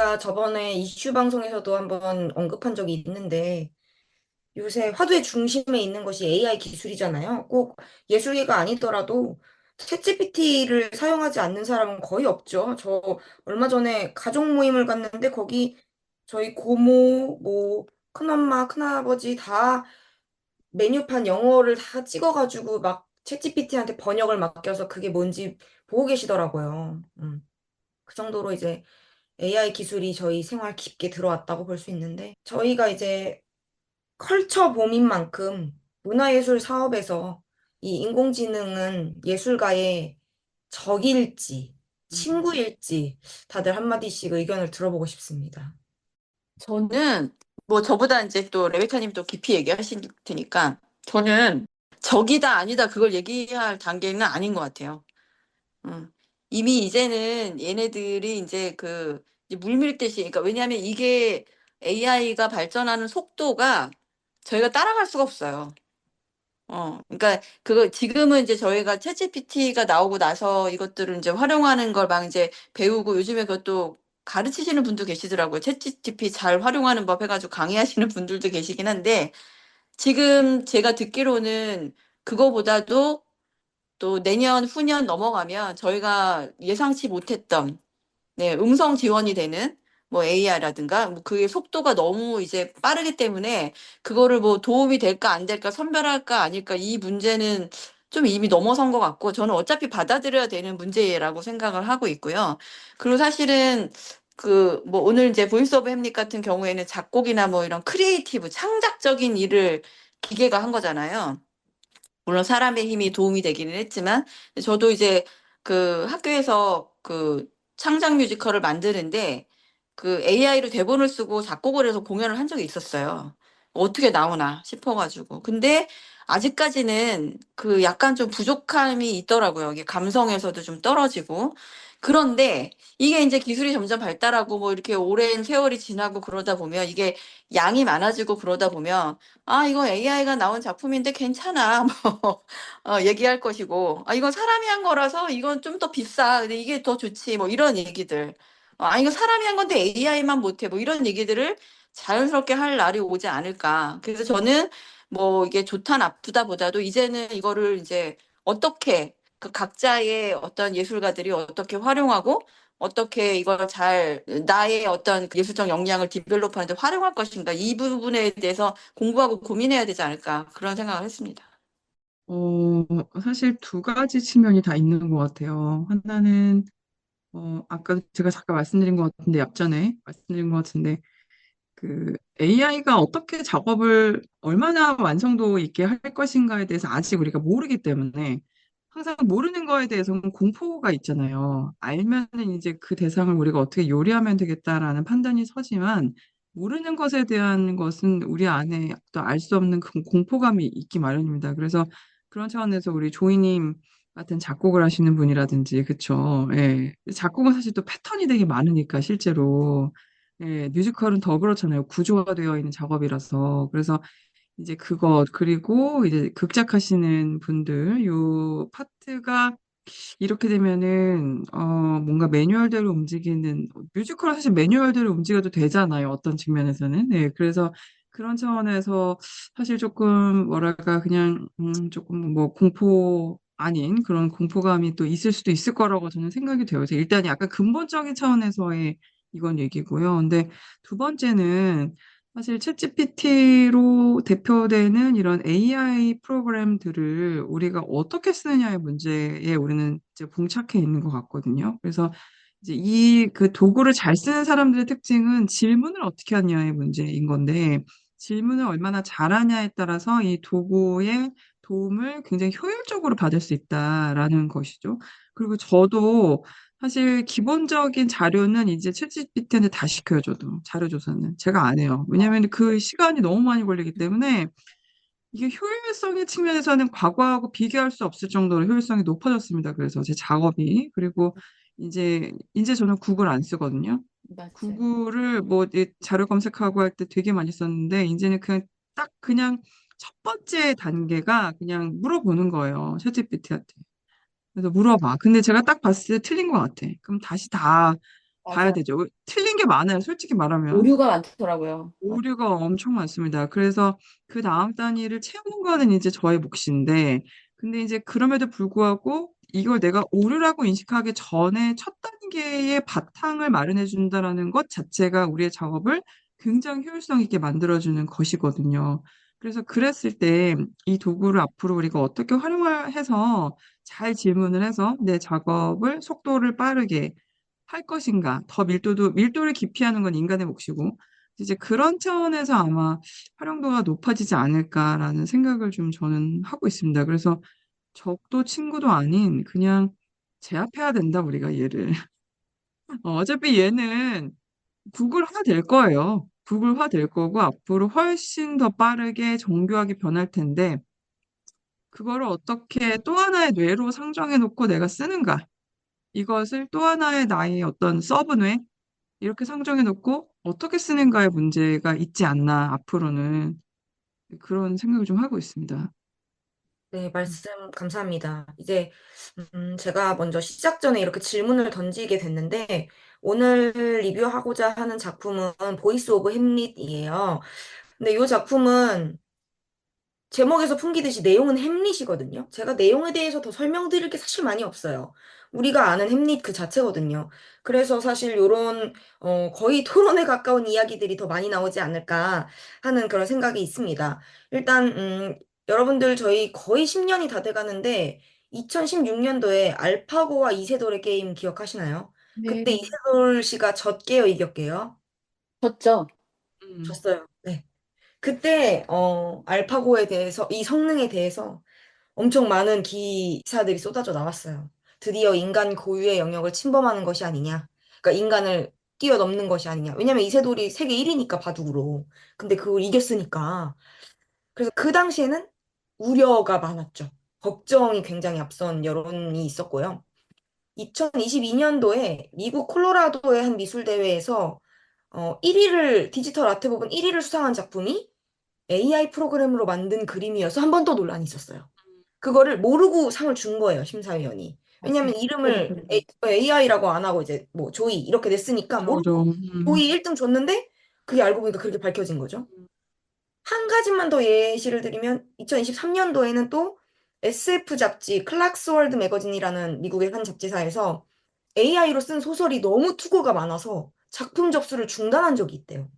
저희가 저번에 이슈 방송에서도 한번 언급한 적이 있는데 요새 화두의 중심에 있는 것이 AI 기술이잖아요. 꼭 예술계가 아니더라도 챗GPT를 사용하지 않는 사람은 거의 없죠. 저 얼마 전에 가족 모임을 갔는데 거기 저희 고모, 뭐 큰엄마, 큰아버지 다 메뉴판 영어를 다 찍어가지고 막 챗GPT한테 번역을 맡겨서 그게 뭔지 보고 계시더라고요. 그 정도로 이제 AI 기술이 저희 생활 깊게 들어왔다고 볼 수 있는데, 저희가 이제 컬처 봄인 만큼 문화예술 사업에서 이 인공지능은 예술가의 적일지, 친구일지 다들 한마디씩 의견을 들어보고 싶습니다. 저는 뭐 저보다 이제 또 레베카님 또 깊이 얘기하실 테니까 저는 적이다 아니다 그걸 얘기할 단계는 아닌 것 같아요. 음. 이미 이제는 얘네들이 이제 이제 물밀듯이 그러니까 왜냐하면 이게 AI가 발전하는 속도가 저희가 따라갈 수가 없어요. 그러니까 그거 지금은 이제 저희가 챗GPT가 나오고 나서 이것들을 이제 활용하는 걸 막 이제 배우고 요즘에 그것도 가르치시는 분도 계시더라고요. 챗GPT 잘 활용하는 법 해가지고 강의하시는 분들도 계시긴 한데 지금 제가 듣기로는 그거보다도 또 내년 후년 넘어가면 저희가 예상치 못했던 네, 음성 지원이 되는 뭐 AI라든가 뭐 그게 속도가 너무 이제 빠르기 때문에 그거를 뭐 도움이 될까 안 될까 선별할까 아닐까 이 문제는 좀 이미 넘어선 것 같고 저는 어차피 받아들여야 되는 문제라고 생각을 하고 있고요. 그리고 사실은 뭐 오늘 이제 보이스 오브 햄릿 같은 경우에는 작곡이나 뭐 이런 크리에이티브 창작적인 일을 기계가 한 거잖아요. 물론 사람의 힘이 도움이 되기는 했지만 저도 이제 학교에서 창작 뮤지컬을 만드는데 AI로 대본을 쓰고 작곡을 해서 공연을 한 적이 있었어요. 어떻게 나오나 싶어가지고. 근데 아직까지는 약간 좀 부족함이 있더라고요. 이게 감성에서도 좀 떨어지고. 그런데 이게 이제 기술이 점점 발달하고 뭐 이렇게 오랜 세월이 지나고 그러다 보면 이게 양이 많아지고 그러다 보면 아, 이거 AI가 나온 작품인데 괜찮아. 뭐, 얘기할 것이고, 아, 이건 사람이 한 거라서 이건 좀 더 비싸. 근데 이게 더 좋지. 뭐 이런 얘기들. 아, 이거 사람이 한 건데 AI만 못해. 뭐 이런 얘기들을 자연스럽게 할 날이 오지 않을까. 그래서 저는 뭐 이게 좋다 나쁘다 보다도 이제는 이거를 이제 어떻게 각자의 어떤 예술가들이 어떻게 활용하고 어떻게 이걸 나의 어떤 예술적 역량을 디벨롭하는데 활용할 것인가 이 부분에 대해서 공부하고 고민해야 되지 않을까 그런 생각을 했습니다. 어, 사실 두 가지 측면이 다 있는 것 같아요. 하나는, 아까 제가 잠깐 말씀드린 것 같은데, 앞전에 말씀드린 것 같은데, AI가 어떻게 작업을 얼마나 완성도 있게 할 것인가에 대해서 아직 우리가 모르기 때문에, 항상 모르는 거에 대해서는 공포가 있잖아요. 알면은 이제 그 대상을 우리가 어떻게 요리하면 되겠다라는 판단이 서지만, 모르는 것에 대한 것은 우리 안에 또 알 수 없는 그 공포감이 있기 마련입니다. 그래서 그런 차원에서 우리 조이님 같은 작곡을 하시는 분이라든지, 그쵸. 예. 작곡은 사실 또 패턴이 되게 많으니까, 실제로. 예, 뮤지컬은 더 그렇잖아요. 구조화되어 있는 작업이라서. 그래서 이제 그리고 이제 극작하시는 분들, 요 파트가 이렇게 되면은, 뭔가 매뉴얼대로 뮤지컬은 사실 매뉴얼대로 움직여도 되잖아요. 어떤 측면에서는. 네, 그래서 그런 차원에서 사실 조금, 뭐랄까, 그냥, 조금 뭐 공포 아닌 그런 공포감이 또 있을 수도 있을 거라고 저는 생각이 돼요. 그래서 일단 약간 근본적인 차원에서의 이건 얘기고요. 근데 두 번째는 사실 챗GPT로 대표되는 이런 AI 프로그램들을 우리가 어떻게 쓰느냐의 문제에 우리는 이제 봉착해 있는 것 같거든요. 그래서 이제 그 도구를 잘 쓰는 사람들의 특징은 질문을 어떻게 하냐의 문제인 건데, 질문을 얼마나 잘하냐에 따라서 이 도구의 도움을 굉장히 효율적으로 받을 수 있다라는 것이죠. 그리고 저도 사실 기본적인 자료는 이제 챗GPT한테 다 시켜요, 저도. 자료 조사는. 제가 안 해요. 왜냐면 그 시간이 너무 많이 걸리기 때문에 이게 효율성의 측면에서는 과거하고 비교할 수 없을 정도로 효율성이 높아졌습니다. 그래서 제 작업이. 그리고 이제 저는 구글 안 쓰거든요. 맞아요. 구글을 뭐 자료 검색하고 할 때 되게 많이 썼는데, 이제는 그냥 첫 번째 단계가 그냥 물어보는 거예요. 챗GPT한테. 그래서 물어봐. 근데 제가 딱 봤을 때 틀린 것 같아. 그럼 다시 다 봐야 맞아. 되죠. 틀린 게 많아요. 솔직히 말하면. 오류가 많더라고요. 오류가 엄청 많습니다. 그래서 그 다음 단위를 채우는 거는 이제 저의 몫인데, 근데 이제 그럼에도 불구하고 이걸 내가 오류라고 인식하기 전에 첫 단계의 바탕을 마련해 준다라는 것 자체가 우리의 작업을 굉장히 효율성 있게 만들어주는 것이거든요. 그래서 그랬을 때 이 도구를 앞으로 우리가 어떻게 활용을 해서 잘 질문을 해서 내 작업을 속도를 빠르게 할 것인가, 더 밀도를 기피하는 건 인간의 몫이고, 이제 그런 차원에서 아마 활용도가 높아지지 않을까라는 생각을 좀 저는 하고 있습니다. 그래서 적도 친구도 아닌 그냥 제압해야 된다, 우리가 얘를. 어차피 얘는 구글화 될 거예요. 구글화 될 거고, 앞으로 훨씬 더 빠르게 정교하게 변할 텐데, 그거를 어떻게 또 하나의 뇌로 상정해 놓고 내가 쓰는가, 이것을 또 하나의 나의 어떤 서브뇌, 이렇게 상정해 놓고 어떻게 쓰는가의 문제가 있지 않나, 앞으로는. 그런 생각을 좀 하고 있습니다. 네, 말씀 감사합니다. 이제 제가 먼저 시작 전에 이렇게 질문을 던지게 됐는데 오늘 리뷰하고자 하는 작품은 보이스 오브 햄릿이에요. 근데 이 작품은 제목에서 풍기듯이 내용은 햄릿이거든요. 제가 내용에 대해서 더 설명드릴 게 사실 많이 없어요. 우리가 아는 햄릿 그 자체거든요. 그래서 사실 요런 거의 토론에 가까운 이야기들이 더 많이 나오지 않을까 하는 그런 생각이 있습니다. 일단 여러분들 저희 거의 10년이 다 돼가는데 2016년도에 알파고와 이세돌의 게임 기억하시나요? 네. 그때 이세돌 씨가 졌게요, 이겼게요? 졌죠? 음, 졌어요. 네. 그때 알파고에 대해서 이 성능에 대해서 엄청 많은 기사들이 쏟아져 나왔어요. 드디어 인간 고유의 영역을 침범하는 것이 아니냐. 그러니까 인간을 뛰어넘는 것이 아니냐. 왜냐면 이세돌이 세계 1위니까 바둑으로. 근데 그걸 이겼으니까. 그래서 그 당시에는 우려가 많았죠. 걱정이 굉장히 앞선 여론이 있었고요. 2022년도에 미국 콜로라도의 한 미술 대회에서 1위를 디지털 아트 부분 1위를 수상한 작품이 AI 프로그램으로 만든 그림이어서 한 번 더 논란이 있었어요. 그거를 모르고 상을 준 거예요, 심사위원이. 왜냐면 맞습니다. 저도 이름을 그래요. AI라고 안 하고 이제 뭐 조이 이렇게 냈으니까 맞아, 맞아. 모르고 조이 1등 줬는데 그게 알고 보니까 그렇게 밝혀진 거죠. 한 가지만 더 예시를 드리면 2023년도에는 또 SF 잡지 클락스월드 매거진이라는 미국의 한 잡지사에서 AI로 쓴 소설이 너무 투고가 많아서 작품 접수를 중단한 적이 있대요.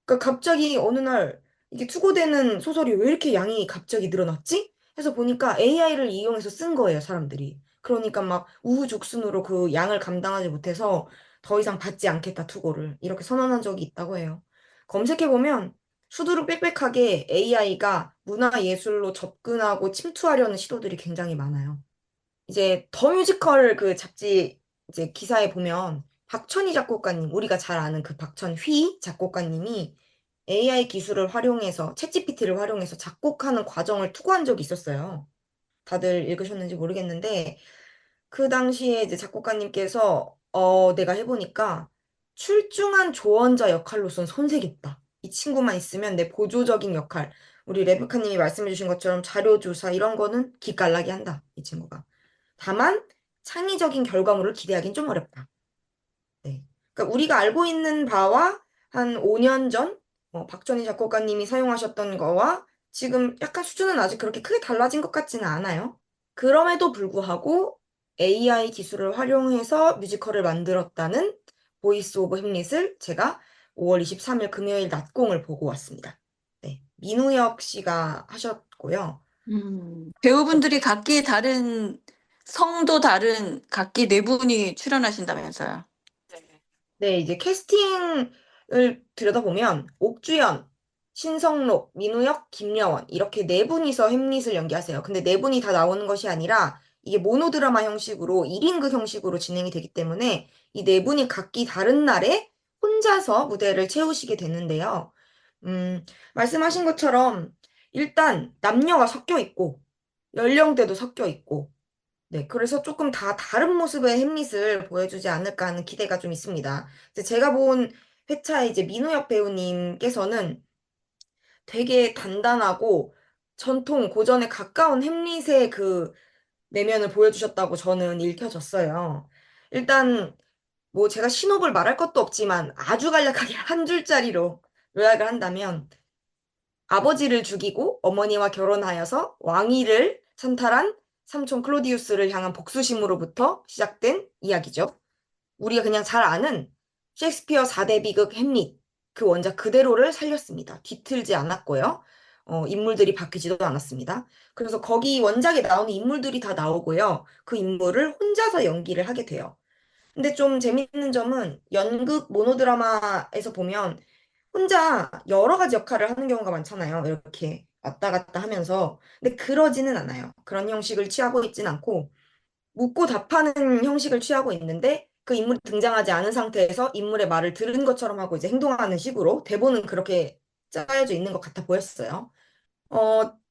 그러니까 갑자기 어느 날 이게 투고되는 소설이 왜 이렇게 양이 갑자기 늘어났지? 해서 보니까 AI를 이용해서 쓴 거예요, 사람들이. 그러니까 막 우후죽순으로 그 양을 감당하지 못해서 더 이상 받지 않겠다, 투고를. 이렇게 선언한 적이 있다고 해요. 검색해보면 수두룩 빽빽하게 AI가 문화예술로 접근하고 침투하려는 시도들이 굉장히 많아요. 이제 더 뮤지컬 그 잡지 이제 기사에 보면 박천희 작곡가님, 우리가 잘 아는 그 박천휘 작곡가님이 AI 기술을 활용해서 챗GPT를 활용해서 작곡하는 과정을 투고한 적이 있었어요. 다들 읽으셨는지 모르겠는데 그 당시에 이제 작곡가님께서 내가 해보니까 출중한 조언자 역할로선 손색있다. 이 친구만 있으면 내 보조적인 역할, 우리 레베카님이 말씀해주신 것처럼 자료조사 이런 거는 기깔나게 한다. 이 친구가. 다만 창의적인 결과물을 기대하기는 좀 어렵다. 네. 그러니까 우리가 알고 있는 바와 한 5년 전 박전희 작곡가님이 사용하셨던 거와 지금 약간 수준은 아직 그렇게 크게 달라진 것 같지는 않아요. 그럼에도 불구하고 AI 기술을 활용해서 뮤지컬을 만들었다는 보이스 오브 햄릿을 제가 5월 23일 금요일 낮공을 보고 왔습니다. 네. 민우혁 씨가 하셨고요. 배우분들이 각기 다른 성도 다른 각기 네 분이 출연하신다면서요. 네, 이제 캐스팅을 들여다보면 옥주연, 신성록, 민우혁, 김여원 이렇게 네 분이서 햄릿을 연기하세요. 근데 네 분이 다 나오는 것이 아니라 이게 모노드라마 형식으로 1인극 형식으로 진행이 되기 때문에 이 네 분이 각기 다른 날에 혼자서 무대를 채우시게 됐는데요. 말씀하신 것처럼 일단 남녀가 섞여 있고 연령대도 섞여 있고 네, 그래서 조금 다 다른 모습의 햄릿을 보여주지 않을까 하는 기대가 좀 있습니다. 이제 제가 본 회차에 이제 민우혁 배우님께서는 되게 단단하고 전통 고전에 가까운 햄릿의 그 내면을 보여주셨다고 저는 읽혀졌어요. 일단 뭐 제가 신호를 말할 것도 없지만 아주 간략하게 한 줄짜리로 요약을 한다면 아버지를 죽이고 어머니와 결혼하여서 왕위를 찬탈한 삼촌 클로디우스를 향한 복수심으로부터 시작된 이야기죠. 우리가 그냥 잘 아는 셰익스피어 4대 비극 햄릿 그 원작 그대로를 살렸습니다. 뒤틀지 않았고요. 인물들이 바뀌지도 않았습니다. 그래서 거기 원작에 나오는 인물들이 다 나오고요. 그 인물을 혼자서 연기를 하게 돼요. 근데 좀 재밌는 점은 연극 모노드라마에서 보면 혼자 여러 가지 역할을 하는 경우가 많잖아요. 이렇게 왔다 갔다 하면서. 근데 그러지는 않아요. 그런 형식을 취하고 있진 않고 묻고 답하는 형식을 취하고 있는데 그 인물이 등장하지 않은 상태에서 인물의 말을 들은 것처럼 하고 이제 행동하는 식으로 대본은 그렇게 짜여져 있는 것 같아 보였어요.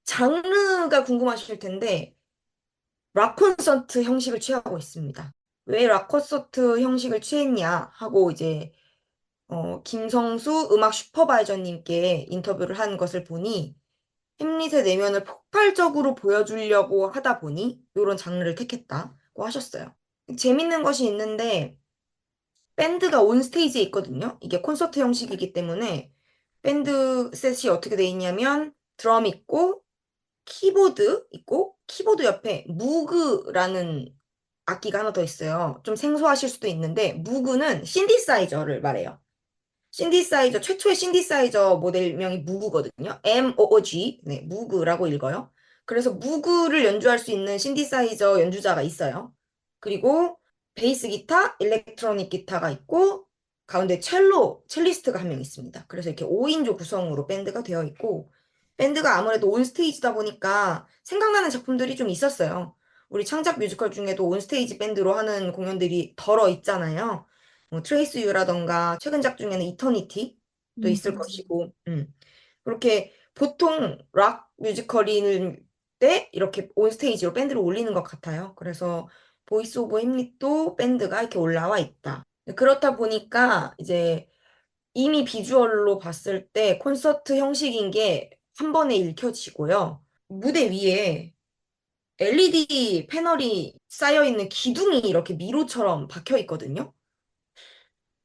장르가 궁금하실 텐데 락 콘서트 형식을 취하고 있습니다. 왜 락 콘서트 형식을 취했냐 하고 이제 김성수 음악 슈퍼바이저님께 인터뷰를 한 것을 보니 햄릿의 내면을 폭발적으로 보여주려고 하다 보니 이런 장르를 택했다고 하셨어요. 재밌는 것이 있는데 밴드가 온 스테이지에 있거든요. 이게 콘서트 형식이기 때문에 밴드 셋이 어떻게 돼 있냐면 드럼 있고 키보드 있고 키보드 옆에 무그라는 악기가 하나 더 있어요. 좀 생소하실 수도 있는데 무그는 신디사이저를 말해요. 신디사이저, 최초의 신디사이저 모델명이 무그거든요. MOOG, 네, 무그라고 읽어요. 그래서 무그를 연주할 수 있는 신디사이저 연주자가 있어요. 그리고 베이스 기타, 일렉트로닉 기타가 있고, 가운데 첼리스트가 한 명 있습니다. 그래서 이렇게 5인조 구성으로 밴드가 되어 있고, 밴드가 아무래도 온스테이지다 보니까 생각나는 작품들이 좀 있었어요. 우리 창작 뮤지컬 중에도 온스테이지 밴드로 하는 공연들이 덜어 있잖아요. 뭐 트레이스 유라던가 최근작 중에는 이터니티도 있을 맞아요. 것이고, 그렇게 보통 락 뮤지컬인 때 이렇게 온스테이지로 밴드를 올리는 것 같아요. 그래서 보이스 오브 햄릿도 밴드가 이렇게 올라와 있다. 그렇다 보니까 이제 이미 비주얼로 봤을 때 콘서트 형식인 게 한 번에 읽혀지고요. 무대 위에 LED 패널이 쌓여 있는 기둥이 이렇게 미로처럼 박혀 있거든요.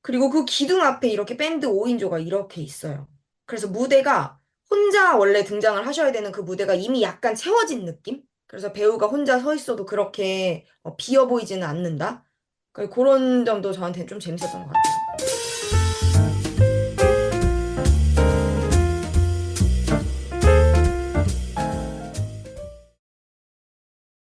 그리고 그 기둥 앞에 이렇게 밴드 5인조가 이렇게 있어요. 그래서 무대가 혼자 원래 등장을 하셔야 되는 그 무대가 이미 약간 채워진 느낌? 그래서 배우가 혼자 서 있어도 그렇게 비어 보이지는 않는다. 그런 점도 저한테는 좀 재밌었던 것 같아요.